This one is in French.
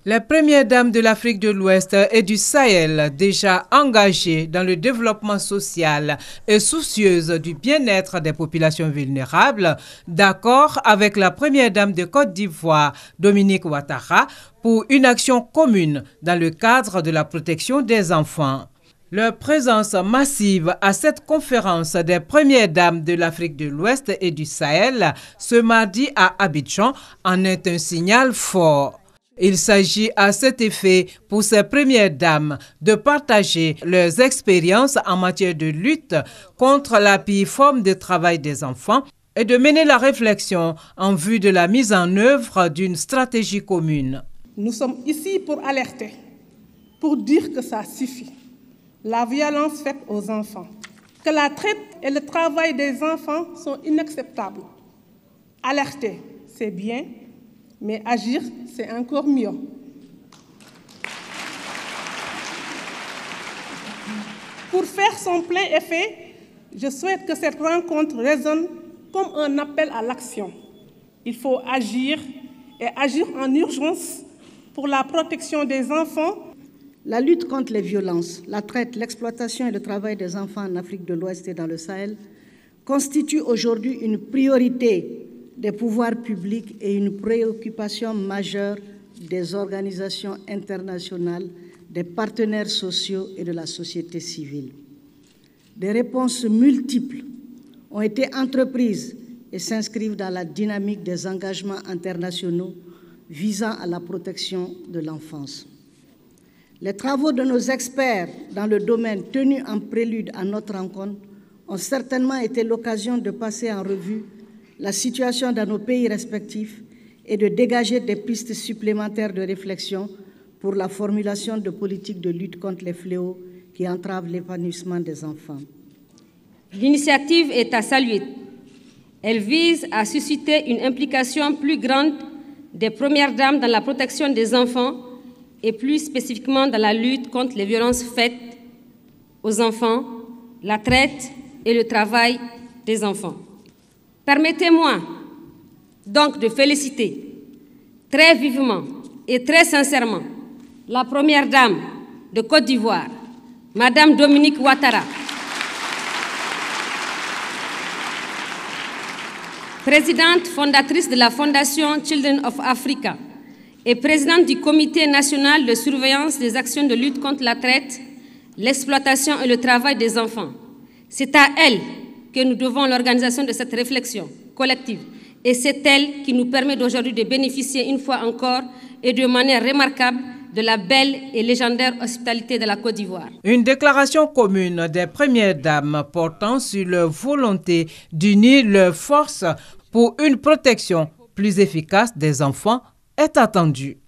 Les premières dames de l'Afrique de l'Ouest et du Sahel, déjà engagées dans le développement social et soucieuses du bien-être des populations vulnérables, d'accord avec la première dame de Côte d'Ivoire, Dominique Ouattara, pour une action commune dans le cadre de la protection des enfants. Leur présence massive à cette conférence des premières dames de l'Afrique de l'Ouest et du Sahel ce mardi à Abidjan en est un signal fort. Il s'agit à cet effet pour ces premières dames de partager leurs expériences en matière de lutte contre la pire forme de travail des enfants et de mener la réflexion en vue de la mise en œuvre d'une stratégie commune. Nous sommes ici pour alerter, pour dire que ça suffit. La violence faite aux enfants, que la traite et le travail des enfants sont inacceptables. Alerter, c'est bien, mais agir, c'est encore mieux. Pour faire son plein effet, je souhaite que cette rencontre résonne comme un appel à l'action. Il faut agir et agir en urgence pour la protection des enfants. La lutte contre les violences, la traite, l'exploitation et le travail des enfants en Afrique de l'Ouest et dans le Sahel constitue aujourd'hui une priorité des pouvoirs publics et une préoccupation majeure des organisations internationales, des partenaires sociaux et de la société civile. Des réponses multiples ont été entreprises et s'inscrivent dans la dynamique des engagements internationaux visant à la protection de l'enfance. Les travaux de nos experts dans le domaine tenus en prélude à notre rencontre ont certainement été l'occasion de passer en revue la situation dans nos pays respectifs et de dégager des pistes supplémentaires de réflexion pour la formulation de politiques de lutte contre les fléaux qui entravent l'épanouissement des enfants. L'initiative est à saluer. Elle vise à susciter une implication plus grande des premières dames dans la protection des enfants et plus spécifiquement dans la lutte contre les violences faites aux enfants, la traite et le travail des enfants. Permettez-moi donc de féliciter très vivement et très sincèrement la première dame de Côte d'Ivoire, Madame Dominique Ouattara, présidente fondatrice de la Fondation Children of Africa et présidente du Comité national de surveillance des actions de lutte contre la traite, l'exploitation et le travail des enfants. C'est à elle que nous devons l'organisation de cette réflexion collective. Et c'est elle qui nous permet d'aujourd'hui de bénéficier une fois encore et de manière remarquable de la belle et légendaire hospitalité de la Côte d'Ivoire. Une déclaration commune des premières dames portant sur leur volonté d'unir leurs forces pour une protection plus efficace des enfants est attendue.